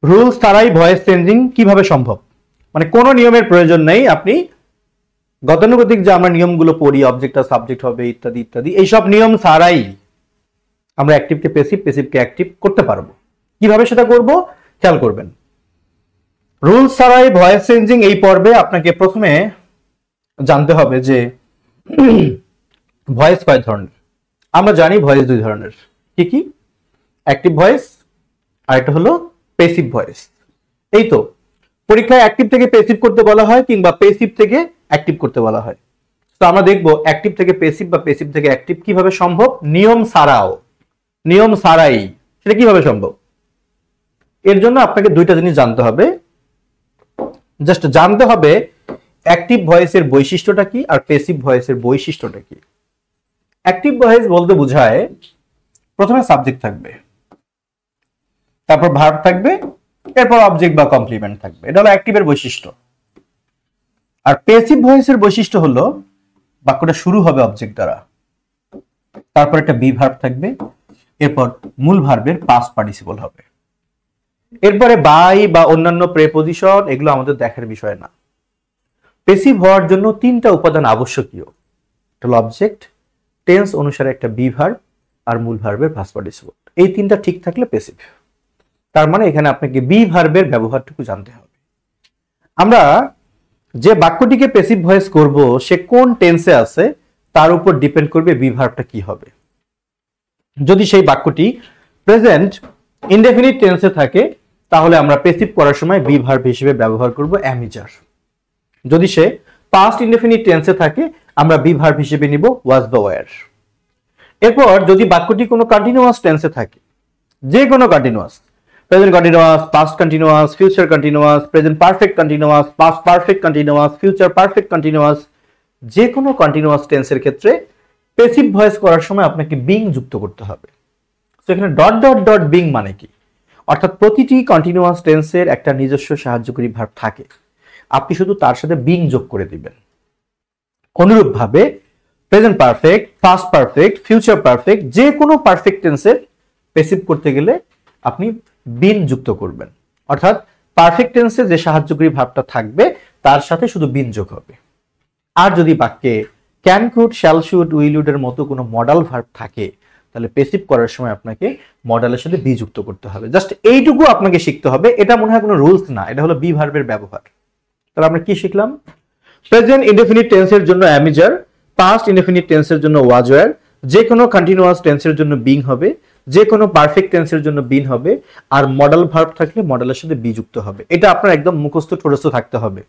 Rules ছাড়াই voice changing কিভাবে সম্ভব? মানে কোনো নিয়মের প্রয়োজন নেই, আপনি গতানুগতিক যে আমরা নিয়মগুলো পড়ি, অবজেক্ট আর সাবজেক্ট হবে ইত্যাদি ইত্যাদি, এইসব নিয়ম ছাড়াই আমরা অ্যাক্টিভকে পেসিভ, পেসিভকে অ্যাক্টিভ করতে পারবো। কিভাবে সেটা করব খেয়াল করবেন। রুলস ছাড়াই ভয়েস চেঞ্জিং এই পর্বে আপনাকে প্রথমে জানতে হবে যে ভয়েস কয় ধরনের। আমরা জানি ভয়েস দুই ধরনের, কি কি? অ্যাক্টিভ ভয়েস আর একটা হলো পেসিভ ভয়েস। এই তো পরীক্ষায় অ্যাক্টিভ থেকে পেসিভ করতে বলা হয় কিংবা পেসিভ থেকে অ্যাক্টিভ করতে বলা হয়। তো আমরা দেখব অ্যাক্টিভ থেকে পেসিভ বা পেসিভ থেকে অ্যাক্টিভ কিভাবে সম্ভব, নিয়ম ছাড়াই সেটা কিভাবে সম্ভব। এর জন্য আপনাকে দুইটা জিনিস জানতে হবে। জাস্ট জানতে হবে অ্যাক্টিভ ভয়েসের বৈশিষ্ট্যটা কি আর পেসিভ ভয়েসের বৈশিষ্ট্যটা কি। অ্যাক্টিভ ভয়েস বলতে বোঝায় প্রথমে সাবজেক্ট থাকবে, তারপর ভার্ব থাকবে, এরপর অবজেক্ট বা কমপ্লিমেন্ট থাকবে। এটা হলো অ্যাক্টিভের বৈশিষ্ট্য। আর পেসিভ ভয়েসের বৈশিষ্ট্য হলো বাক্যটা শুরু হবে অবজেক্ট দ্বারা, তারপর একটা বি ভার্ব থাকবে, এরপর মূল ভার্বের পাস্ট পার্টিসিপল হবে, এরপরে বাই বা অন্যান্য প্রেপোজিশন, এগুলো আমাদের দেখার বিষয় না। পেসিভ হওয়ার জন্য তিনটা উপাদান আবশ্যকীয়, এটা হলো অবজেক্ট, টেন্স অনুসারে একটা বি ভার্ব আর মূল ভার্বের পাস্ট পার্টিসিপল। এই তিনটা ঠিক থাকলে পেসিভ। তার মানে এখানে আপনাকে বি ভার্বের ব্যবহারটুকু জানতে হবে। আমরা যে বাক্যটিকে পেসিভ ভয়েস করব সে কোন টেন্সে আছে তার উপর ডিপেন্ড করবে বি ভার্বটা কি হবে। যদি সেই বাক্যটি প্রেজেন্ট ইনডেফিনিট টেন্সে থাকে তাহলে আমরা পেসিভ করার সময় বি ভার্ব হিসেবে ব্যবহার করব অ্যামিজার। যদি সে পাস্ট ইনডেফিনিট টেন্সে থাকে আমরা বি ভার্ব হিসেবে নিব ওয়াজ বা ওয়্যার। এরপর যদি বাক্যটি কোনো কন্টিনিউয়াস টেন্সে থাকে, যে কোনো continuous, present continuous, past continuous, future continuous, present perfect continuous, past perfect continuous, future perfect continuous, যে কোনো কন্টিনিউয়াস টেন্সের ক্ষেত্রে পেসিভ ভয়েস করার সময় আপনাকে বিং যুক্ত করতে হবে। তো এখানে ডট ডট ডট বিং মানে কি? অর্থাৎ প্রতিটি কন্টিনিউয়াস টেন্সের একটা নিজস্ব সাহায্যকারী ভার্ব থাকে, আপনি শুধু তার সাথে বিং যোগ করে দিবেন। অনুরূপভাবে present perfect, past perfect, future perfect, যে কোনো পারফেক্ট টেন্সের পেসিভ করতে গেলে আপনি বিন যুক্ত করবেন। অর্থাৎ পারফেক্ট টেন্সে যে সাহায্যকারী ভার্বটা থাকবে তার সাথে শুধু বিন যোগ হবে। আর যদি বাক্যে can, could, shall, should, will, would এর মতো কোনো মডাল ভার্ব থাকে তাহলে পেসিভ করার সময় আপনাকে মডালের সাথে বি যুক্ত করতে হবে। জাস্ট এইটুকু আপনাকে শিখতে হবে। এটা মনে হয় কোনো রুলস না, এটা হলো বি ভার্বের ব্যবহার। তাহলে আমরা কি শিখলাম? প্রেজেন্ট ইনডেফিনিট টেন্সের জন্য অ্যামিজার, পাস্ট ইনডেফিনিট টেন্সের জন্য ওয়াজ ওয়্যার, যে কোনো কন্টিনিউয়াস টেন্সের জন্য বিং হবে, যে কোনো পারফেক্ট টেন্সের জন্য বিন হবে, আর মডাল ভার্ব থাকলে মডালের সাথে বি যুক্ত হবে। এটা আপনার একদম মুখস্থ ঠোরস্থ থাকতে হবে।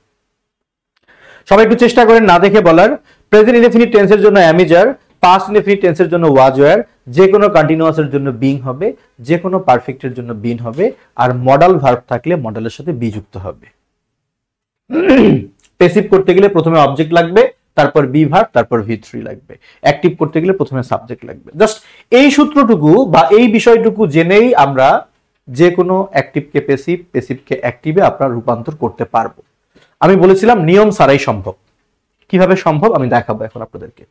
সবাই একটু চেষ্টা করেন না দেখে বলার। প্রেজেন্ট ইনডেফিনিট টেন্সের জন্য অ্যামিজার, পাস্ট ইনডেফিনিট টেন্সের জন্য ওয়াজ ওয়্যার, যে কোনো কন্টিনিউয়াসের জন্য বিং হবে, যে কোনো পারফেক্টের জন্য বিন হবে, আর মডাল ভার্ব থাকলে মডালের সাথে বি যুক্ত হবে। পেসিভ করতে গেলে প্রথমে অবজেক্ট লাগবে, তারপর বি ভার্ব, তারপর ভি3 লাগবে। অ্যাক্টিভ করতে গেলে প্রথমে সাবজেক্ট লাগবে। জাস্ট এই সূত্রটুকু বা এই বিষয়টুকু জেনেই আমরা যে কোনো অ্যাক্টিভকে পেসিভ, পেসিভকে অ্যাক্টিভে আপনারা রূপান্তর করতে পারবো। আমি বলেছিলাম নিয়ম ছাড়াই সম্ভব। কিভাবে সম্ভব আমি দেখাবো এখন আপনাদেরকে।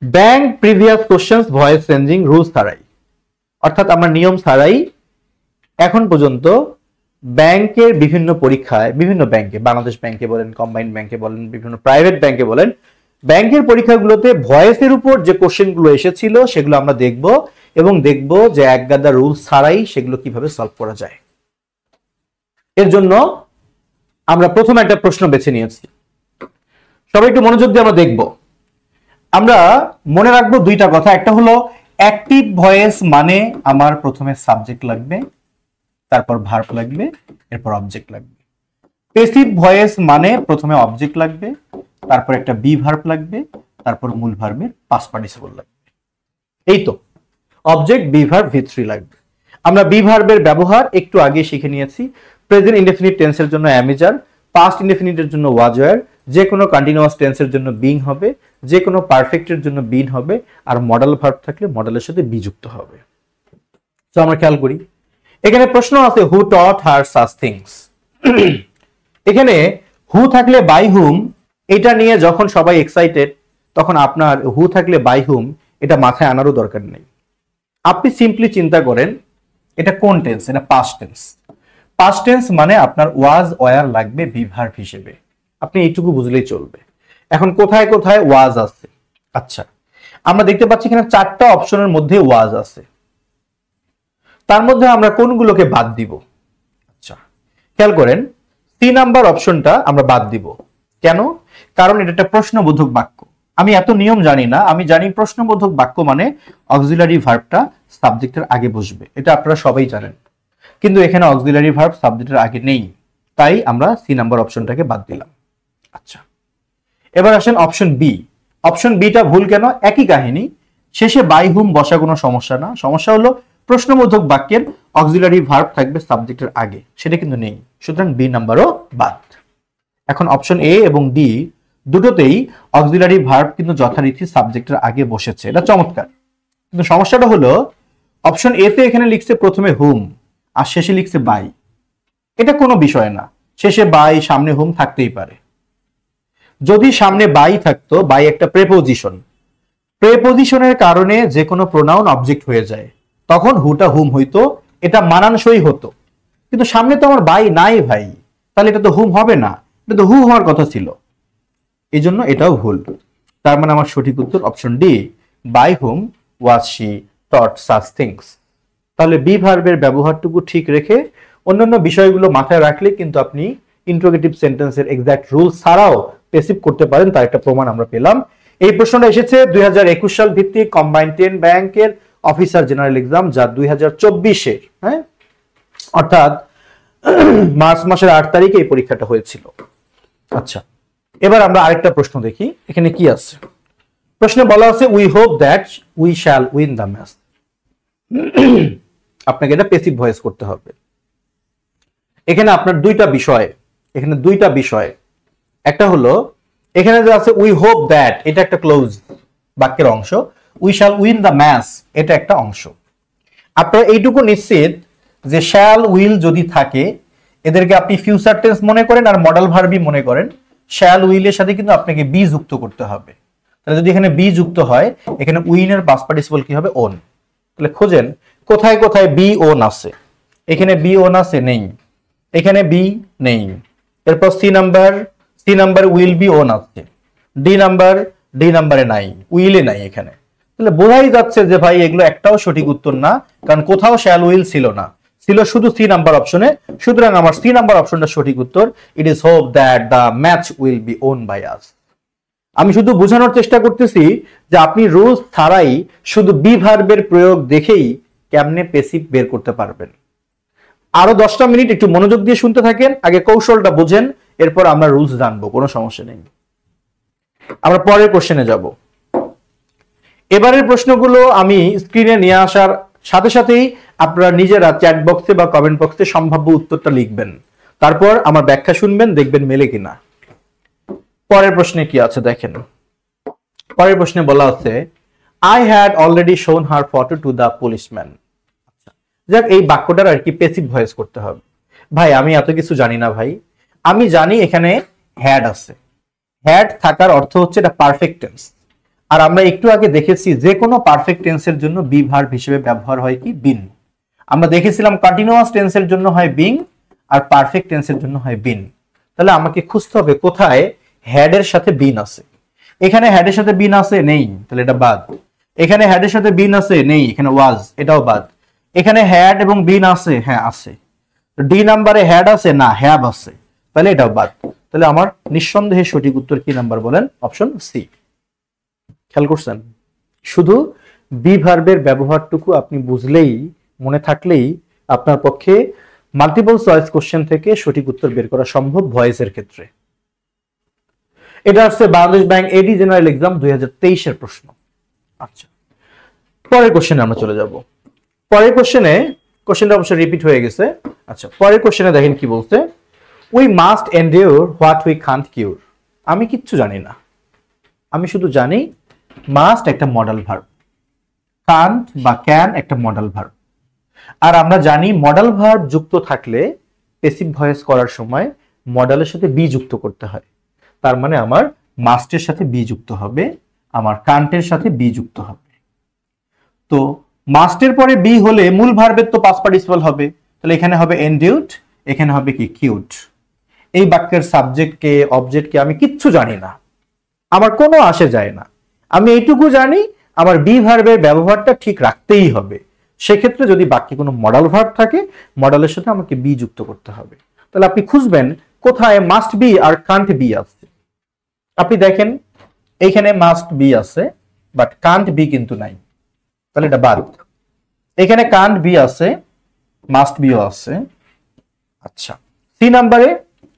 Bank previous questions voice changing rules ছাড়াই, অর্থাৎ আমরা নিয়ম ছাড়াই এখন পর্যন্ত ব্যাংকের বিভিন্ন পরীক্ষায়, বিভিন্ন ব্যাংকে, বাংলাদেশ ব্যাংকে বলেন, কম্বাইন্ড ব্যাংকে বলেন, বিভিন্ন প্রাইভেট ব্যাংকে বলেন, ব্যাংকের পরীক্ষাগুলোতে ভয়েসের উপর যে কোশ্চেনগুলো এসেছিল সেগুলো আমরা দেখব এবং দেখব যে একগাদা রুলস ছাড়াই সেগুলো কিভাবে সলভ করা যায়। এর জন্য আমরা প্রথমে একটা প্রশ্ন বেছে নিয়েছি, সবাই একটু মনোযোগ দিয়ে আমরা দেখব। আমরা মনে রাখবো দুইটা কথা। একটা হলো অ্যাক্টিভ ভয়েস মানে আমার প্রথমে সাবজেক্ট লাগবে, তারপর ভার্ব লাগবে, এরপর অবজেক্ট লাগবে। পেসিভ ভয়েস মানে প্রথমে অবজেক্ট লাগবে, তারপর একটা বি ভার্ব লাগবে, তারপর মূল ভার্বের পাস্ট পার্টিসিপল লাগবে। এই তো অবজেক্ট, বি ভার্ব, ভি3 লাগবে। আমরা বি ভার্বের ব্যবহার একটু আগে শিখে নিয়েছি। প্রেজেন্ট ইনডেফিনিট টেন্সের জন্য অ্যামিজার, পাস্ট ইনডেফিনিটের জন্য ওয়াজ ওয়্যার, যে কোনো কন্টিনিউয়াস টেন্সের জন্য বিং হবে, যে কোনো পারফেক্টের জন্য বিন হবে, আর মডাল ভার্ব থাকলে মডেলের সাথে বি যুক্ত হবে। তো আমরা খেয়াল করি, এখানে প্রশ্ন আছে হু টট হার সাচ থিংস। এখানে হু থাকলে বাই হুম, এটা নিয়ে যখন সবাই এক্সাইটেড তখন আপনার হু থাকলে বাই হুম এটা মাথায় আনারও দরকার নেই। আপনি সিম্পলি চিন্তা করেন এটা কোন টেন্স, এটা পাস্ট টেন্স। পাস্ট টেন্স মানে আপনার ওয়াজ ওয়ার লাগবে বি ভার্ব হিসেবে, আপনি এইটুকু বুঝলেই চলবে। এখন কোথায় কোথায় ওয়াজ আছে? আচ্ছা, আমরা দেখতে পাচ্ছি এখানে 4টা অপশনের মধ্যে ওয়াজ আছে, তার মধ্যে আমরা কোনগুলোকে বাদ দিব? আচ্ছা, খেয়াল করেন সি নাম্বার অপশনটা আমরা বাদ দিব। কেন? কারণ এটা একটা প্রশ্নবোধক বাক্য। আমি এত নিয়ম জানি না, আমি জানি প্রশ্নবোধক বাক্য মানে অক্সিলারি ভার্বটা সাবজেক্টের আগে বসবে, এটা আপনারা সবাই জানেন। কিন্তু এখানে অক্সিলারি ভার্ব সাবজেক্টের আগে নেই, তাই আমরা সি নাম্বার অপশনটাকে বাদ দিলাম। আচ্ছা, এবার আসেন অপশন বি। অপশন বিটা ভুল কেন? একই কাহিনী, শেষে বাই হুম বসা কোনো সমস্যা না, সমস্যা হলো প্রশ্নবোধক বাক্যের অক্সিলারি ভার্ব থাকবে সাবজেক্টের আগে, সেটা কিন্তু নেই, সুতরাং বি নাম্বারও বাদ। এখন অপশন এ এবং ডি দুটোতেই অক্সিলারি ভার্ব কিন্তু যথারীতি সাবজেক্টের আগে বসেছে, এটা চমৎকার। কিন্তু সমস্যাটা হলো অপশন এ তে এখানে লিখছে প্রথমে হুম আর শেষে লিখছে বাই। এটা কোনো বিষয় না, শেষে বাই সামনে হুম থাকতেই পারে। যদি সামনে বাই থাকতো, বাই একটা প্রেপোজিশন, প্রেপোজিশনের কারণে যে কোনো প্রোনাউন অবজেক্ট হয়ে যায়, তখন হুটা হুম হইতো, এটা মানানসই হতো। কিন্তু সামনে তো আমার বাই নাই ভাই, তাহলে এটা তো হুম হবে না, এটা তো হু হওয়ার কথা ছিল, এই জন্য এটাও ভুল। তার মানে আমার সঠিক উত্তর option D, by whom was she taught such things. তাহলে বি ভার্বের ব্যবহারটুকু ঠিক রেখে অন্যান্য বিষয়গুলো মাথায় রাখলে কিন্তু আপনি ইন্টারোগেটিভ সেন্টেন্সের এক্সাক্ট রুল ছাড়াও প্যাসিভ করতে পারেন, তার একটা প্রমাণ আমরা পেলাম। এই প্রশ্নটা এসেছে 2021 সাল ভিত্তিক কম্বাইন্ড 10 ব্যাংকের অফিসার জেনারেল এক্সাম, যা 2024-এর, হ্যাঁ, অর্থাৎ মার্চ মাসের 8 তারিখে এই পরীক্ষাটা হয়েছিল। আচ্ছা, এবার আমরা আরেকটা প্রশ্ন দেখি, এখানে কি আছে। প্রশ্নে বলা আছে we hope that we shall win the match. আপনাকে এটা প্যাসিভ ভয়েস করতে হবে। এখানে আপনার দুইটা বিষয়, একটা হলো এখানে যে আছে উই হোপ দ্যাট, এটা একটা ক্লোজ বাক্যের অংশ, we shall win the match এটা একটা অংশ। আপনারা এইটুকু নিশ্চিত যে শ্যাল উইল যদি থাকে, এদেরকে আপনি ফিউচার টেন্স মনে করেন আর মডেল ভার্বই মনে করেন, শ্যাল উইলের সাথে কিন্তু আপনাকে বি যুক্ত করতে হবে। তাহলে যদি এখানে বি যুক্ত হয়, এখানে উইনের পাস্ট পার্টিসিপল কি হবে? ওন। তাহলে খোঁজেন কোথায় কোথায় বি ওন আছে। এখানে বি ওন আছে, নেই। এখানে বি নেই। এরপর C number will be won আছে। ডি নাম্বারে নাই, উইলে নাই এখানে। তাহলে বোঝাই যাচ্ছে যে ভাই এগুলো একটাও সঠিক উত্তর না, কারণ কোথাও শ্যাল উইল ছিল না, ছিল শুধু সি নাম্বার অপশনে। সুতরাং আমার সি নাম্বার অপশনটা সঠিক উত্তর। It is hope that the match will be won by us. আমি শুধু বোঝানোর চেষ্টা করতেছি যে আপনি রুলস ছাড়াই শুধু বি ভার্বের প্রয়োগ দেখেই কেমনে প্যাসিভ বের করতে পারবেন। আরো 10টা মিনিট একটু মনোযোগ দিয়ে শুনতে থাকেন, আগে কৌশলটা বুঝেন, এরপর আমরা রুলস জানবো, কোনো সমস্যা নেই। আমরা পরের কোশ্চেনে যাব। এবারের প্রশ্নগুলো আমি স্ক্রিনে নিয়ে আসার সাথে সাথেই আপনারা নিজেরা চ্যাট বক্সে বা কমেন্ট বক্সে সম্ভাব্য উত্তরটা লিখবেন, তারপর আমার ব্যাখ্যা শুনবেন, দেখবেন মেলে কিনা। পরের প্রশ্নে কি আছে দেখেন। পরের প্রশ্নে বলা আছে আই হ্যাড অলরেডি শোন হার ফটো টু দ্য পুলিশম্যান। যাক, এই বাক্যটার আর কি প্যাসিভ ভয়েস করতে হবে। ভাই আমি এত কিছু জানি না ভাই, আমি জানি এখানে হ্যাড আছে, হ্যাড থাকার অর্থ হচ্ছে এটা পারফেক্ট টেন্স। আর আমরা একটু আগে দেখেছি যে কোনো পারফেক্ট টেন্সের জন্য বি ভার্ব হিসেবে ব্যবহার হয় কি? বিন। আমরা দেখেছিলাম কন্টিনিউয়াস টেন্সের জন্য হয় বিং আর পারফেক্ট টেন্সের জন্য হয় বিন। তাহলে আমাকে খুঁজতে হবে কোথায় হ্যাডের সাথে বিন আছে। এখানে হ্যাডের সাথে বিন আছে, নেই, তাহলে এটা বাদ। এখানে হ্যাডের সাথে বিন আছে, নেই, এখানে ওয়াজ, এটাও বাদ। এখানে হ্যাড এবং বিন আছে, হ্যাঁ আছে। ডি নাম্বারে হ্যাড আছে না, হ্যাভ আছে, তাহলে এটাও বাদ। তাহলে আমার নিঃসন্দেহে সঠিক উত্তর কি নাম্বার বলেন? Option C. খেয়াল করছেন? শুধু বি ভার্বের ব্যবহারটুকু আপনি বুঝলেই, মনে থাকলেই আপনার পক্ষে মাল্টিপল চয়েস কোশ্চেন থেকে সঠিক উত্তর বের করা সম্ভব ভয়েসের ক্ষেত্রে। এটা হচ্ছে বাংলাদেশ ব্যাংক এডি জেনারেল এক্সাম 2023-এর প্রশ্ন। আচ্ছা, পরের কোশ্চেনে আমরা চলে যাব। পরের কোশ্চেনটা অবশ্য রিপিট হয়ে গেছে। আচ্ছা, পরের কোশ্চেনে দেখেন কি বলছে, we must endure what we can't cure. আমি কিচ্ছু জানি না, আমি শুধু জানি মাস্ট একটা মডেল ভার্ব, কান্ট বা ক্যান একটা মডেল ভার্ব। আর আমরা জানি মডেল ভার্ব যুক্ত থাকলে প্যাসিভ ভয়েস করার সময় মডেলের সাথে বি যুক্ত করতে হয়। তার মানে আমার মাস্টের সাথে বি যুক্ত হবে, আমার কান্টের সাথে বি যুক্ত হবে। তো মাস্টের পরে বি হলে মূল ভার্বের তো পাস্ট পার্টিসিপল হবে, তাহলে এখানে হবে এন্ডিউড, এখানে হবে কি কিউড। এই বাক্যের সাবজেক্টকে অবজেক্টকে আমি কিচ্ছু জানি না, আমার কোনো আসে যায় না, আমি এইটুকু জানি আমার বি ভার্বের ব্যবহারটা ঠিক রাখতেই হবে। সেক্ষেত্রে যদি বাক্যে কোনো মডাল ভার্ব থাকে, মডালের সাথে আমাকে বি যুক্ত করতে হবে। তাহলে আপনি খুঁজবেন কোথায় মাস্ট বি আর কান্ট বি আছে। আপনি দেখেন এইখানে মাস্ট বি আছে, বাট কান্ট বি কিন্তু নাই, তাহলে এটা বাদ। এখানে কান্ট বি আছে, মাস্ট বিও আছে। আচ্ছা, সি নাম্বারে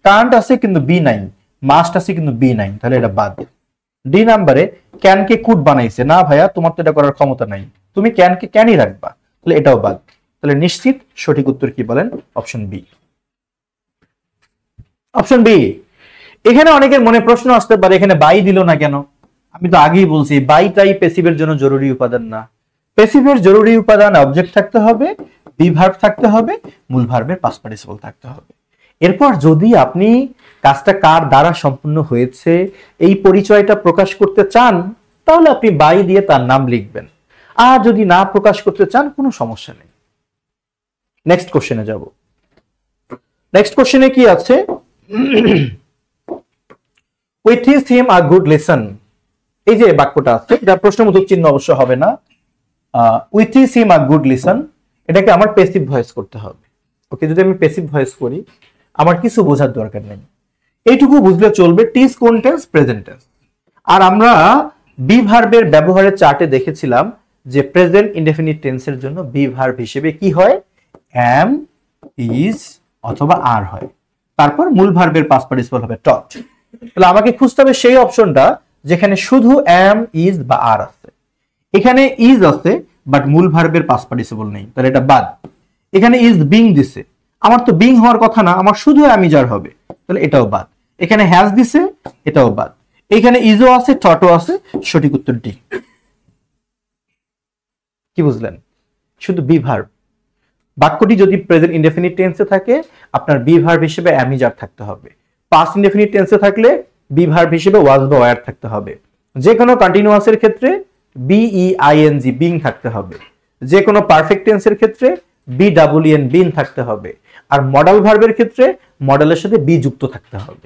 কান্ট আছে কিন্তু বি নাই, মাস্ট আছে কিন্তু বি নাই, তাহলে এটা বাদ। ডি নাম্বারে ক্যান কে কুড বানাইছে, না ভাইয়া তোমার তো এটা করার ক্ষমতা নাই, তুমি ক্যান কে ক্যানই রাখবা, তাহলে এটাও বাদ। তাহলে নিশ্চিত সঠিক উত্তর কি বলেন? Option B. Option B. এখানে অনেকের মনে প্রশ্ন আসতে পারে এখানে বাই দিল না কেন? আমি তো আগেই বলছি বাইটাই প্যাসিভের জন্য জরুরি উপাদান না। প্যাসিভের জরুরি উপাদান অবজেক্ট থাকতে হবে, বি ভার্ব থাকতে হবে, মূল ভার্বের পাস্ট পার্টিসিপল থাকতে হবে। এরপর যদি আপনি কাজটা কার দ্বারা সম্পূর্ণ হয়েছে এই পরিচয়টা প্রকাশ করতে চান, তাহলে আপনি বাই দিয়ে তার নাম লিখবেন। আর যদি না প্রকাশ করতে চান, কোনো সমস্যা নেই। নেক্সট কোশ্চেনে যাব। নেক্সট কোশ্চেনে কি আছে? We teach him a good lesson. এই যে বাক্যটা আছে, এটা প্রশ্নবোধক চিহ্ন অবশ্য হবে না। We teach him a good lesson, এটাকে আমার প্যাসিভ ভয়েস করতে হবে। ওকে, যদি আমি প্যাসিভ ভয়েস করি, আমার কিছু বোঝার দরকার নেই, এইটুকু বুঝলে চলবে টিচ কোন টেন্স? Present tense. আর আমরা বি ভার্বের ব্যবহারের চার্টে দেখেছিলাম যে প্রেজেন্ট ইনডেফিনিট টেন্সের জন্য বি ভার্ব হিসেবে কি হয়? এম, ইজ অথবা আর হয়। তারপর মূল ভার্বের পাস্ট পার্টিসিপল হবে টট। তাহলে আমাকে খুঁজতে হবে সেই অপশনটা যেখানে শুধু এম, ইজ বা আর আছে। এখানে ইজ আছে বাট মূল ভার্বের পাস্ট পার্টিসিপল নেই, তাহলে এটা বাদ। এখানে ইজ বিং দিছে, আমার তো বিং হওয়ার কথা না, আমার শুধু অ্যামিজার হবে, তাহলে এটাও বাদ। এখানে হ্যাজ দিছে, এটাও বাদ। এখানে ইজও আছে, টটও আছে, সঠিক উত্তর ডি। কি বুঝলেন? শুধু বি ভার্ব। বাক্যটি যদি প্রেজেন্ট ইনডেফিনিট টেন্সে থাকে, আপনার বি ভার্ব হিসেবে অ্যামিজার থাকতে হবে। পাস্ট ইনডেফিনিট টেন্সে থাকলে বি ভার্ব হিসেবে ওয়াজ বা ওয়্যার থাকতে হবে। যে কোনো কন্টিনিউয়াসের ক্ষেত্রে বিইআইএনজি বিং থাকতে হবে। যে কোনো পারফেক্ট টেন্সের ক্ষেত্রে বিডাব্লিউএন বিন থাকতে হবে। আর মডাল ভার্বের ক্ষেত্রে মডেলের সাথে বি যুক্ত থাকতে হবে।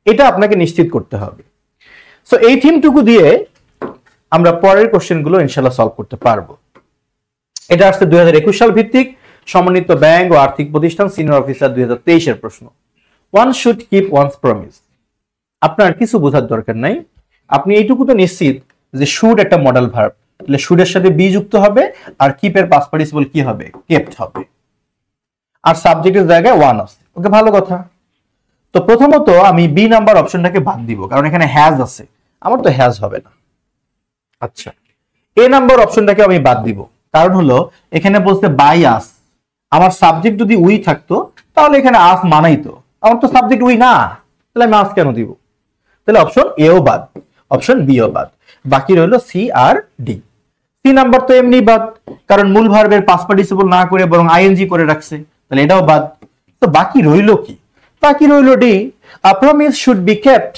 এটা আপনাকে নিশ্চিত করতে হবে। সো এই থিমটুকু দিয়ে আমরা পরের কোশ্চেনগুলো ইনশাআল্লাহ সলভ করতে পারবো। এটা আসছে 2021 সাল ভিত্তিক সমন্বিত ব্যাংক ও আর্থিক প্রতিষ্ঠান সিনিয়র অফিসার 2023 এর প্রশ্ন। One should keep one's promise. আপনার কিছু বোঝার দরকার নাই, আপনি এইটুকু তো নিশ্চিত যে শুড একটা মডেল ভার্ব, তাহলে শুডের সাথে বি যুক্ত হবে, আর কিপের পাস্ট পার্টিসিপল কি হবে? কেপ্ট হবে। আর সাবজেক্টের জায়গায় ওয়ান আছে। ওকে, ভালো কথা। তো প্রথমত আমি বি নাম্বার অপশনটাকে বাদ দিব, কারণ এখানে হ্যাজ আছে, আমার তো হ্যাজ হবে না। আচ্ছা, এ নাম্বার অপশনটাকে আমি বাদ দিব, কারণ হলো এখানে বলতে বাই আস। আমার সাবজেক্ট যদি উই থাকতো তাহলে এখানে আস মানাই তো, আমার তো সাবজেক্ট উই না, তাহলে আমি আস কেন দিব? তাহলে অপশন এও বাদ, অপশন বিও বাদ। বাকি রইল সি আর ডি। সি নাম্বার তো এমনি বাদ, কারণ মূল ভার্বের পাস্ট পার্টিসিপল না করে বরং আইএনজি করে রাখছে, তাহলে এটাও বাদ। তো বাকি রইল কি? বাকি রইল D, a promise should be kept.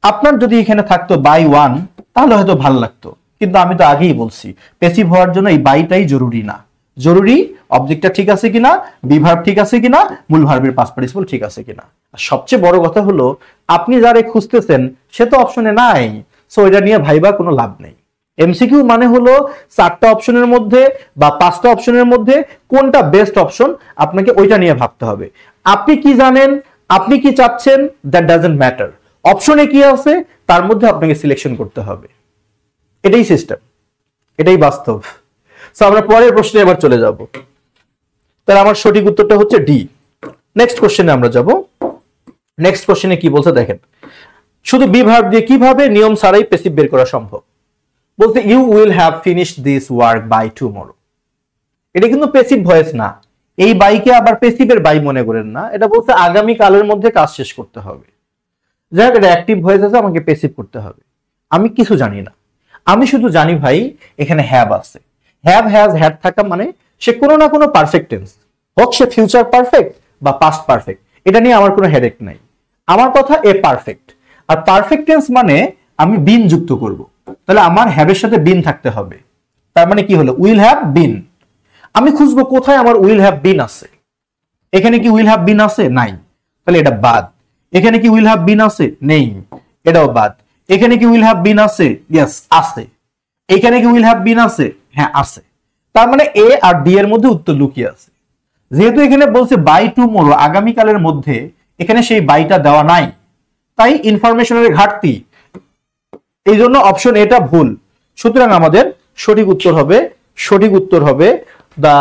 আপনার যদি এখানে থাকতো বাই ওয়ান তাহলে হয়তো ভালো লাগতো, কিন্তু আমি তো আগেই বলছি প্যাসিভ হওয়ার জন্য এই বাইটাই জরুরি না। জরুরি অবজেক্টটা ঠিক আছে কিনা, বি ভার্ব ঠিক আছে কিনা, মূল ভার্বের পাস্ট পার্টিসিপল ঠিক আছে কিনা। আর সবচেয়ে বড় কথা হলো আপনি যারে খুঁজতেছেন সে তো অপশনে নাই, সো এটা নিয়ে ভাইবা কোনো লাভ নেই। এমসিকিউ মানে হলো 4টা অপশনের মধ্যে বা 5টা অপশনের মধ্যে কোনটা বেস্ট অপশন, আপনাকে ওইটা নিয়ে ভাবতে হবে। আপনি কি জানেন, আপনি কি চাচ্ছেন, দ্যাট ডাজন্ট ম্যাটার। অপশনে কি আছে তার মধ্যে আপনাকে সিলেকশন করতে হবে। এটাই সিস্টেম, এটাই বাস্তব। সো আমরা পরের প্রশ্নে এবার চলে যাব। তাহলে আমার সঠিক উত্তরটা হচ্ছে ডি। নেক্সট কোশ্চেনে আমরা যাব। নেক্সট কোশ্চেনে কি বলছে দেখেন, শুধু বি ভার্ব দিয়ে কিভাবে নিয়ম ছাড়াই প্যাসিভ বের করা সম্ভব। বলতে you will have finished this work by tomorrow. এটা কিন্তু প্যাসিভ ভয়েস না, এই বাইকে আবার প্যাসিভের বাই মনে করেন না, এটা বলতে আগামী কালের মধ্যে কাজ শেষ করতে হবে। যাই হোক, এটা অ্যাক্টিভ ভয়েস আছে, আমাকে প্যাসিভ করতে হবে। আমি কিছু জানি না, আমি শুধু জানি ভাই এখানে হ্যাভ আছে। হ্যাভ, হ্যাজ, হ্যাড থাকা মানে সে কোনো না কোনো পারফেক্ট টেন্স, হোক সে ফিউচার পারফেক্ট বা পাস্ট পারফেক্ট, এটা নিয়ে আমার কোনো হেডেক নাই। আমার কথা এ পারফেক্ট। আর পারফেক্ট টেন্স মানে আমি বিন যুক্ত করব, তাহলে আমার হ্যাভের সাথে বিন থাকতে হবে। তার মানে কি হলো উইল হ্যাভ বিন। আমি খুঁজবো কোথায় আমার উইল হ্যাভ বিন আছে। এখানে কি উইল হ্যাভ বিন আছে? নাই, তাহলে এটা বাদ। এখানে কি উইল হ্যাভ বিন আছে? নেই, এটাও বাদ। এখানে কি উইল হ্যাভ বিন আছে? ইয়েস আছে। এখানে কি উইল হ্যাভ বিন আছে? হ্যাঁ আছে। তার মানে এ আর ডি এর মধ্যে উত্তর লুকিয়ে আছে। যেহেতু এখানে বলছে বাই টুমরো, আগামীকালের মধ্যে, এখানে সেই বাইটা দেওয়া নাই, তাই ইনফরমেশনের ঘাটতি, এই জন্য অপশন এটা ভুল। সুতরাং আমাদের সঠিক উত্তর হবে the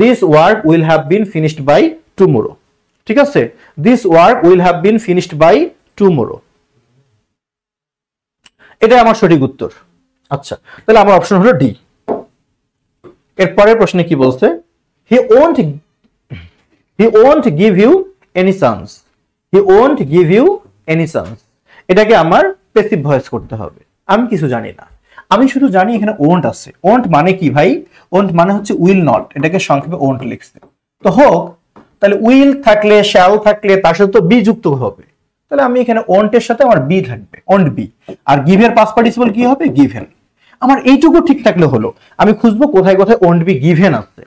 this work will have been finished by tomorrow. ঠিক আছে, this work will have been finished by tomorrow, এটা আমার সঠিক উত্তর। আচ্ছা, তাহলে আমার অপশন হলো ডি। এর পরের প্রশ্নে কি বলছে? He won't give you any chance. He won't give you any chance, এটাকে আমার প্যাসিভ ভয়েস করতে হবে। আমি কিছু জানি না, আমি শুধু জানি এখানে ওন্ট আছে। ওন্ট মানে কি ভাই? ওন্ট মানে হচ্ছে উইল নট, এটাকে সংক্ষেপে ওন্ট লিখছে। তো হোক, তাহলে উইল থাকলে, শ্যাল থাকলে, তার সাথে তো বি যুক্ত হবে। তাহলে আমি এখানে ওন্টের সাথে আমার বি থাকবে, ওন্ট বি। আর গিভের পাস্ট পার্টিসিপল কি হবে? গিভেন। আমার এইটুকু ঠিক থাকলে হলো। আমি খুঁজবো কোথায় কোথায় ওন্ট বি গিভেন আছে।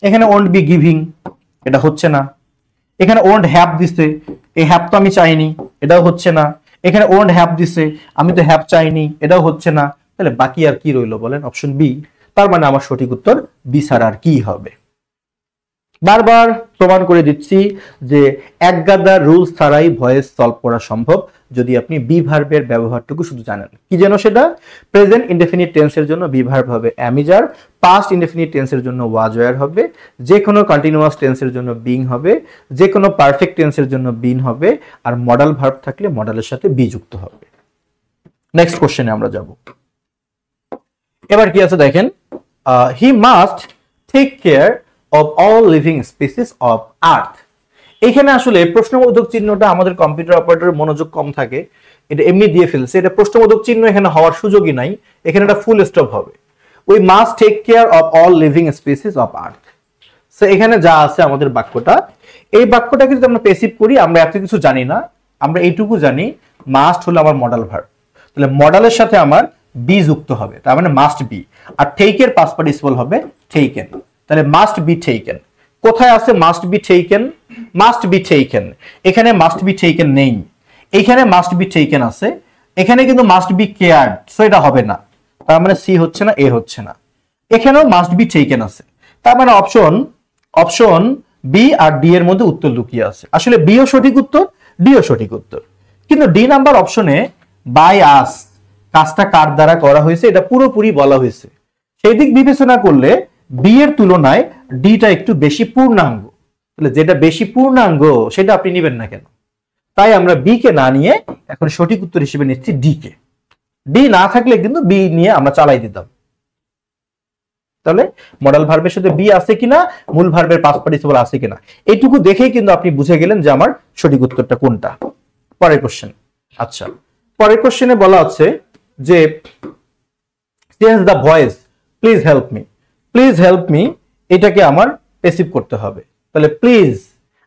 এখানে ওন্ট বি গিভিং, এটা হচ্ছে না। এখানে ওন্ট হ্যাভ দিছে, এই হ্যাভ তো আমি চাইনি, এটাও হচ্ছে না। এখানে ওন্ট হ্যাভ দিছে, আমি তো হ্যাভ চাইনি, এটাও হচ্ছে না। তাহলে বাকি আর কি রইলো বলেন? Option B. তার মানে আমার সঠিক উত্তর বি ছাড়া আর কি হবে? বারবার প্রমাণ করে দিচ্ছি যে একগাদা রুলস ছাড়াই ভয়েস সলভ করা সম্ভব, যদি আপনি বি ভার্বের ব্যবহারটুকু শুধু জানেন। কি যেন সেটা? প্রেজেন্ট ইনডেফিনিট টেন্সের জন্য বি ভার্ব হবে অ্যামিজার, পাস্ট ইনডেফিনিট টেন্সের জন্য ওয়াজ ওয়্যার হবে, যে কোনো কন্টিনিউয়াস টেন্সের জন্য বিং হবে, যে কোনো পারফেক্ট টেন্সের জন্য বিন হবে, আর মডাল ভার্ব থাকলে মডালের সাথে বি যুক্ত হবে। নেক্সট কোশ্চেনে আমরা যাব। এবার কি আছে দেখেন, he must take care of all living species of earth। এখানে আসলে প্রশ্নবোধক চিহ্নটা আমাদের কম্পিউটার অপারেটরের মনোযোগ কম থাকে, এটা এমনি দিয়ে ফেলছে। এটা প্রশ্নবোধক চিহ্ন এখানে হওয়ার সুযোগই নাই, এখানে একটা ফুল স্টপ হবে। We must take care of all living species of earth. So এখানে যা আছে আমাদের বাক্যটা, এই বাক্যটাকে যদি আমরা প্যাসিভ করি, আমরা এত কিছু জানি না, আমরা এইটুকু জানি মাস্ট হলো আমার মডাল ভার্ব। তাহলে মডালের সাথে আমার বি যুক্ত হবে, তার মানে মাস্ট বি। আর টেকের পাস্ট পার্টিসিপল হবে টেকেন। তাহলে মাস্ট বি টেকেন। কোথায় আছে must be taken? Must be taken, এখানে মাস্ট বি টেকেন নেই, এখানে মাস্ট বি টেকেন আছে, এখানে কিন্তু মাস্ট বি কেয়ার্ড, সো এটা হবে না। তার মানে সি হচ্ছে না, এ হচ্ছে না। এখানেও মাস্ট বি টেকেন আছে, তার মানে অপশন বি আর ডি এর মধ্যে উত্তর লুকিয়ে আছে। আসলে বি ও সঠিক উত্তর, ডি ও সঠিক উত্তর, কিন্তু ডি নাম্বার অপশনে বাই আস কাজটা কার দ্বারা করা হয়েছে এটা পুরোপুরি বলা হয়েছে। সেই দিক বিবেচনা করলে বি এর তুলনায় ডিটা একটু বেশি পূর্ণাঙ্গ। তাহলে যেটা বেশি পূর্ণাঙ্গ সেটা আপনি নেবেন না কেন? তাই আমরা বি কে না নিয়ে এখন সঠিক উত্তর হিসেবে নিচ্ছি ডি কে। ডি না থাকলে কিন্তু বি নিয়ে আমরা চালাই দিতাম। তাহলে মডাল ভার্বের সাথে বি আছে কিনা, মূল ভার্বের পাস্ট পার্টিসিপল আছে কিনা, এইটুকু দেখেই কিন্তু আপনি বুঝে গেলেন যে আমার সঠিক উত্তরটা কোনটা। পরের কোশ্চেন। আচ্ছা, পরের কোশ্চেনে বলা আছে যে change the voice, please help me. Please help me এটাকে আমার প্যাসিভ করতে হবে। তাহলে প্লিজ,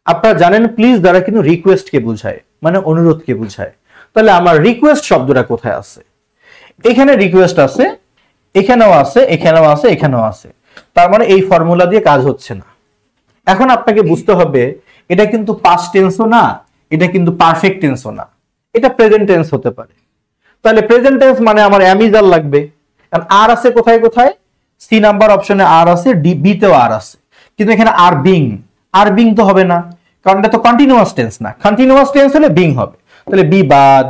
আপনারা জানেন প্লিজ দ্বারা কিন্তু রিকোয়েস্টকে বোঝায়, মানে অনুরোধকে বোঝায়। তাহলে আমার রিকোয়েস্ট শব্দটা কোথায় আছে? এখানে রিকোয়েস্ট আছে, এখানেও আছে, এখানেও আছে, এখানেও আছে। তার মানে এই ফর্মুলা দিয়ে কাজ হচ্ছে না। এখন আপনাকে বুঝতে হবে এটা কিন্তু পাস্ট টেন্সও না, এটা কিন্তু পারফেক্ট টেন্সও না, এটা প্রেজেন্ট টেন্স হতে পারে। তাহলে প্রেজেন্ট টেন্স মানে আমার অ্যামিজার লাগবে, কারণ আর আছে কোথায় কোথায়? সি নাম্বার অপশনে আর আছে, ডি বি তেও আর আছে, কিন্তু এখানে আর বিং তো হবে না, কারণ এটা তো কন্টিনিউয়াস টেন্স না। কন্টিনিউয়াস টেন্স হলে বিং হবে, তাহলে বি বাদ।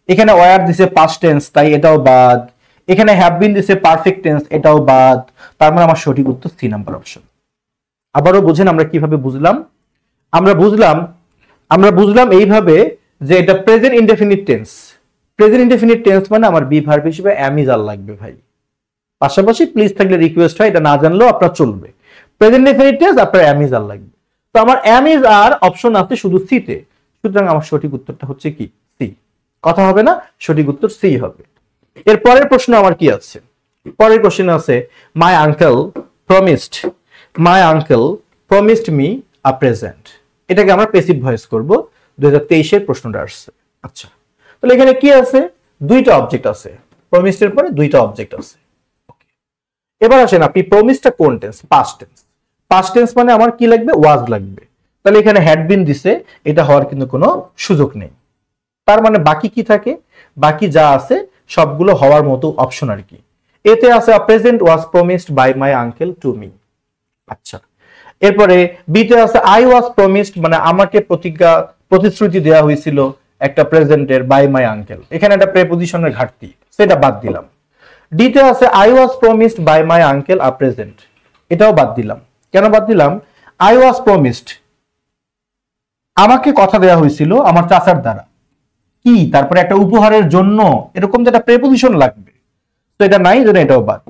এখানে ওয়ার দিছে পাস্ট টেন্স, তাই এটাও বাদ। এখানে হ্যাভ বিন দিছে পারফেক্ট টেন্স, এটাও বাদ। তার মানে আমার সঠিক উত্তর সি নাম্বার অপশন। আবারও বুঝেন আমরা কিভাবে বুঝলাম? আমরা বুঝলাম এইভাবে যে এটা present indefinite tense. Present indefinite tense মানে আমার বি ভার্ব হিসেবে অ্যামিজার লাগবে ভাই। পাশাপাশি প্লিজ থাকলে রিকোয়েস্ট হয়, এটা না জানলেও আপনার চলবে। প্রেজেন্ট ইনডেফিনিট টেন্স আপনার অ্যামিজার লাগবে। তো আমার অ্যামিজার অপশন আছে শুধু সি তে, সুতরাং আমার সঠিক উত্তরটা হচ্ছে কি? সি। কথা হবে না, সঠিক উত্তর সি হবে। এর পরের প্রশ্ন আমার কি আছে? পরের কোশ্চেন আছে my uncle promised me a present. এটাকে আমরা প্যাসিভ ভয়েস করব। 2023 এর প্রশ্নটা আসছে। আচ্ছা, তাহলে এখানে কি আছে? দুইটা অবজেক্ট আছে, প্রমিসড এর পরে দুইটা অবজেক্ট আছে। এবার আসেন আপনি প্রমিসটা কোন tense? Past tense. Past tense মানে আমার কি লাগবে? ওয়াজ লাগবে। তাহলে এখানে হ্যাড বিন দিছে, এটা হওয়ার কিন্তু কোনো সুযোগ নেই। তার মানে বাকি কি থাকে? বাকি যা আছে সবগুলো হওয়ার মতো অপশন আর কি। এতে আছে present was promised by my uncle to me. আচ্ছা, এরপরে বিতে আছে আই ওয়াজ প্রমিসড, মানে আমাকে প্রতিশ্রুতি দেওয়া হয়েছিল একটা প্রেজেন্টের বাই মাই আঙ্কেল। এখানে একটা প্রেপোজিশনের ঘাটতি, সেটা বাদ দিলাম। ডিতে আছে I was promised by my uncle a present, এটাও বাদ দিলাম। কেন বাদ দিলাম? আই ওয়াজ প্রমিসড, আমাকে কথা দেওয়া হয়েছিল আমার চাচার দ্বারা কি, তারপরে একটা উপহারের জন্য, এরকম যেটা প্রেপোজিশন লাগবে, তো এটা নাই, জন্য এটাও বাদ।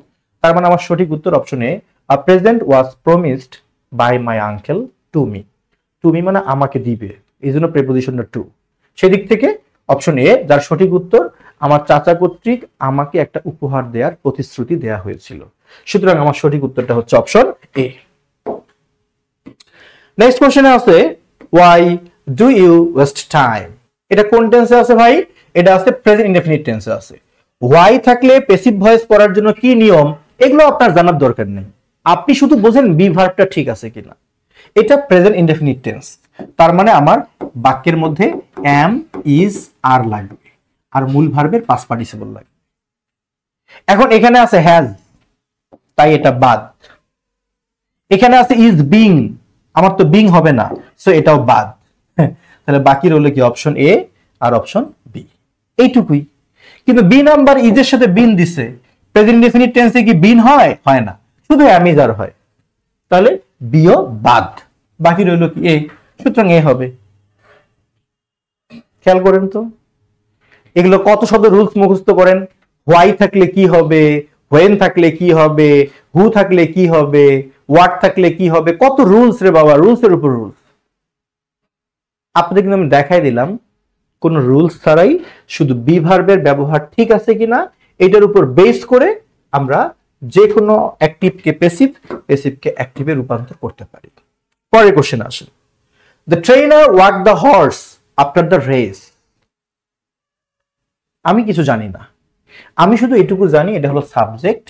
তার মানে আমার সঠিক উত্তর option A, a present was promised by my uncle to me. To me মানে আমাকে দিবে, এই জন্য প্রেপোজিশনটা টু। সেদিক থেকে অপশন এ, যার সঠিক উত্তর, আমার চাচা কর্তৃক আমাকে একটা উপহার দেওয়ার প্রতিশ্রুতি দেওয়া হয়েছিল। সুতরাং আমার সঠিক উত্তরটা হচ্ছে অপশন এ। নেক্সট কোশ্চেনে আছে why do you waste time. এটা কোন টেন্সে আছে ভাই? এটা আছে প্রেজেন্ট ইনডেফিনিট টেন্সে আছে। ওয়াই থাকলে প্যাসিভ ভয়েস পড়ার জন্য কি নিয়ম, এগুলো আপনার জানার দরকার নেই। আপনি শুধু বোঝেন বি ভার্বটা ঠিক আছে কিনা। এটা প্রেজেন্ট ইনডেফিনিট টেন্স, তার মানে আমার বাক্যের মধ্যে এম, ইজ, আর লাগবে, আর মূল ভার্বের পাস্ট পার্টিসিপল লাগবে। এখন এখানে আছে হ্যাজ, তাই এটা বাদ। এখানে আছে ইজ বিং, আমার তো বিং হবে না, সো এটাও বাদ। তাহলে বাকি রইল কি? অপশন এ আর অপশন বি, এইটুকুই। কিন্তু বি নাম্বার ইজের সাথে বিন দিছে, প্রেজেন্ট ইনডেফিনিট টেন্সে কি বিন হয়? হয় না, শুধু অ্যামিজার হয়। তাহলে বিও বাদ, বাকি রইল কি? এ। সুতরাং এ হবে। খেয়াল করেন তো, এগুলো কত শব্দ রুলস মুখস্থ করেন। হোয়াই থাকলে কি হবে, হোয়েন থাকলে কি হবে, হু থাকলে কি হবে, হোয়াট থাকলে কি হবে, কত রুলস রে বাবা, রুলস এর উপর রুলস। আপনাদের কিন্তু আমি দেখাই দিলাম কোন রুলস ছাড়াই শুধু বি ভার্বের ব্যবহার ঠিক আছে কিনা এটার উপর বেস করে আমরা যে কোনো অ্যাক্টিভকে প্যাসিভ, প্যাসিভকে অ্যাক্টিভে রূপান্তর করতে পারি। পরের কোশ্চেন আসে, the trainer walked the horse after the race. আমি কিছু জানি না, আমি শুধু এটুকু জানি এটা হলো সাবজেক্ট,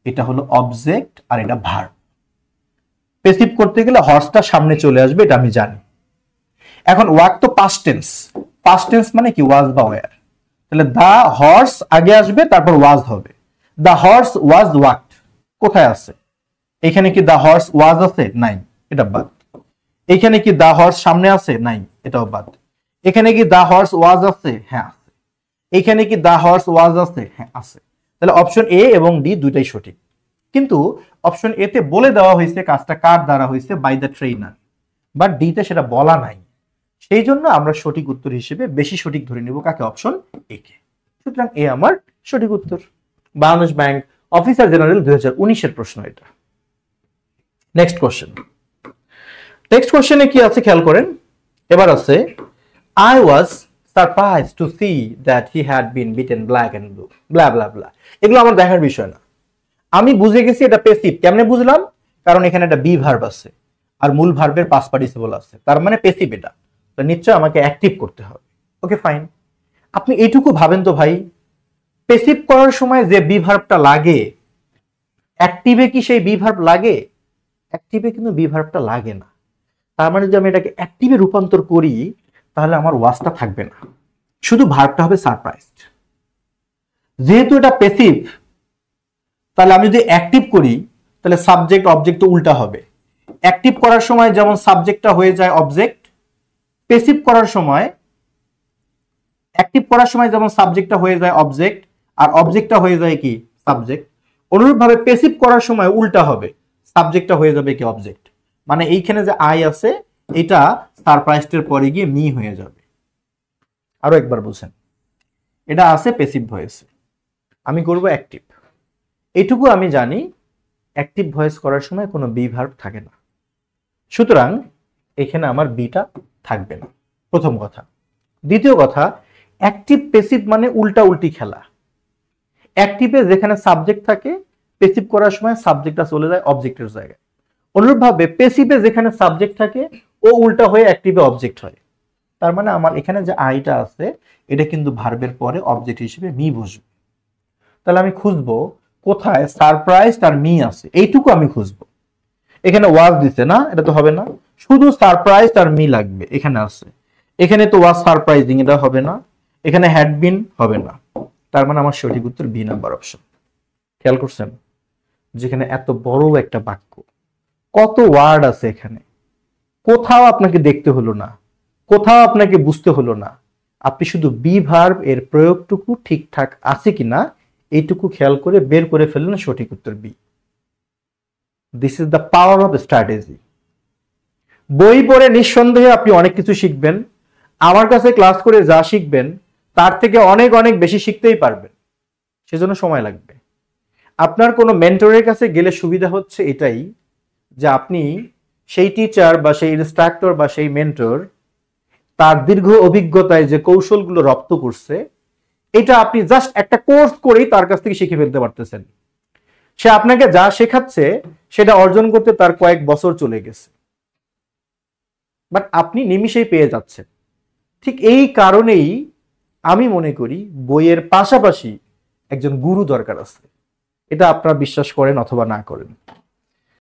এটা হলো অবজেক্ট, আর এটা ভার্ব। প্যাসিভ করতে গেলে হর্সটা সামনে চলে আসবে, এটা আমি জানি। এখন ওয়াক তো পাস্ট টেন্স, পাস্ট টেন্স মানে কি? ওয়াজ বা ওয়ার। তাহলে দা হর্স আগে আসবে, তারপর ওয়াজ হবে। দা হর্স ওয়াজ ওয়াকড কোথায় আছে? এখানে কি দা হর্স ওয়াজ আছে? নাই, এটা বাদ। এখানে কি দা হর্স সামনে আছে? নাই, এটাও বাদ। এখানে কি দা হর্স ওয়াজ আছে? হ্যাঁ আছে। এখানে কি দা হর্স ওয়াজ আছে? হ্যাঁ আছে। তাহলে অপশন এ এবং ডি দুইটাই সঠিক। কিন্তু অপশন এ তে বলে দেওয়া হয়েছে কাজটা কার দ্বারা হয়েছে, by the trainer, but D তে সেটা বলা নাই। সেই জন্য আমরা সঠিক উত্তর হিসেবে বেশি সঠিক ধরে নিব কাকে? অপশন এ কে। সুতরাং এ আমার সঠিক উত্তর। বাংলাদেশ ব্যাংক অফিসার জেনারেল 2019 এর প্রশ্ন এটা। নেক্সট কোশ্চেন, নেক্সট কোশ্চেনে কি আছে খেয়াল করেন। এবার আছে I was surprised to see that he had been beaten black and blue, blah blah blah. এগুলো আমার দেখার বিষয় না, আমি বুঝে গেছি এটা প্যাসিভ। কেমনে বুঝলাম? কারণ এখানে একটা বি ভার্ব আছে আর মূল ভার্বের পাস্ট পার্টিসিপল আছে, তার মানে প্যাসিভ। এটা তো নিশ্চয় আমাকে অ্যাক্টিভ করতে হবে। Okay fine. আপনি এইটুকু ভাবেন তো ভাই, প্যাসিভ করার সময় যে বি ভার্বটা লাগে, অ্যাক্টিভে কি সেই বি ভার্ব লাগে? অ্যাক্টিভে কিন্তু বি ভার্বটা লাগে না। তার মানে যদি আমি এটাকে অ্যাক্টিভে রূপান্তর করি তাহলে আমার ওয়াজটা থাকবে না, শুধু ভার্বটা হবে সারপ্রাইজড। যেহেতু এটা প্যাসিভ, তাহলে আমি যদি অ্যাক্টিভ করি তাহলে সাবজেক্ট অবজেক্ট উল্টা হবে। অ্যাক্টিভ করার সময় যেমন সাবজেক্টটা হয়ে যায় অবজেক্ট, প্যাসিভ করার সময়, অ্যাক্টিভ করার সময় যেমন সাবজেক্টটা হয়ে যায় অবজেক্ট আর অবজেক্টটা হয়ে যায় কি? সাবজেক্ট। অনুরূপভাবে প্যাসিভ করার সময় উল্টা হবে, সাবজেক্টটা হয়ে যাবে কি? অবজেক্ট। মানে এইখানে যে আই আছে এটা সারপ্রাইজডের পরে গিয়ে মি হয়ে যাবে। আরো একবার বুঝেন, এটা আছে প্যাসিভ ভয়েসে, আমি করব অ্যাক্টিভ। এইটুকু আমি জানি, অ্যাক্টিভ ভয়েস করার সময় কোনো বি ভার্ব থাকে না, সুতরাং এখানে আমার বিটা থাকবে না, প্রথম কথা। দ্বিতীয় কথা, অ্যাক্টিভ প্যাসিভ মানে উল্টা উল্টি খেলা। অ্যাক্টিভে যেখানে সাবজেক্ট থাকে, প্যাসিভ করার সময় সাবজেক্টটা চলে যায় অবজেক্টের জায়গায়। অনুরূপভাবে প্যাসিভে যেখানে সাবজেক্ট থাকে ও উল্টা হয়ে অ্যাক্টিভে অবজেক্ট হয়। তার মানে আমার এখানে যে আইটা আছে এটা কিন্তু ভার্বের পরে অবজেক্ট হিসেবে মি বসবে। তাহলে আমি খুঁজবো কোথায় সারপ্রাইজ আর মি আছে এইটুকু আমি খুঁজবো। এখানে ওয়াজ দিছে না, এটা তো হবে না, শুধু সারপ্রাইজ আর মি লাগবে, এখানে আছে। এখানে তো ওয়াজ সারপ্রাইজিং, এটা হবে না। এখানে হ্যাড বিন হবে না। তার মানে আমার সঠিক উত্তর বি নাম্বার অপশন। খেয়াল করছেন যেখানে এত বড় একটা বাক্য, কত ওয়ার্ড আছে এখানে, কোথাও আপনাকে দেখতে হলো না, কোথাও আপনাকে বুঝতে হলো না, আপনি শুধু বি ভার্ব এর প্রয়োগটুকু ঠিকঠাক আছে কিনা এইটুকু খেয়াল করে বের করে ফেললেন সঠিক উত্তর B. This is the power of strategy. বই পড়ে নিঃসন্দেহে আপনি অনেক কিছু শিখবেন, আমার কাছে ক্লাস করে যা শিখবেন তার থেকে অনেক অনেক বেশি শিখতেই পারবেন, সেজন্য সময় লাগবে। আপনার কোনো মেন্টরের কাছে গেলে সুবিধা হচ্ছে এটাই যে আপনি সেই টিচার বা সেই ইনস্ট্রাক্টর বা সেই মেন্টর তার দীর্ঘ অভিজ্ঞতায় যে কৌশলগুলো রপ্ত করছে, এটা আপনি জাস্ট একটা কোর্স করেই তার কাছ থেকে শিখে ফেলতে পারতেছেন। সে আপনাকে যা শেখাচ্ছে সেটা অর্জন করতে তার কয়েক বছর চলে গেছে, বাট আপনি নিমিষেই পেয়ে যাচ্ছেন। ঠিক এই কারণেই আমি মনে করি বইয়ের পাশাপাশি একজন গুরু দরকার আছে। এটা আপনারা বিশ্বাস করেন অথবা না করেন।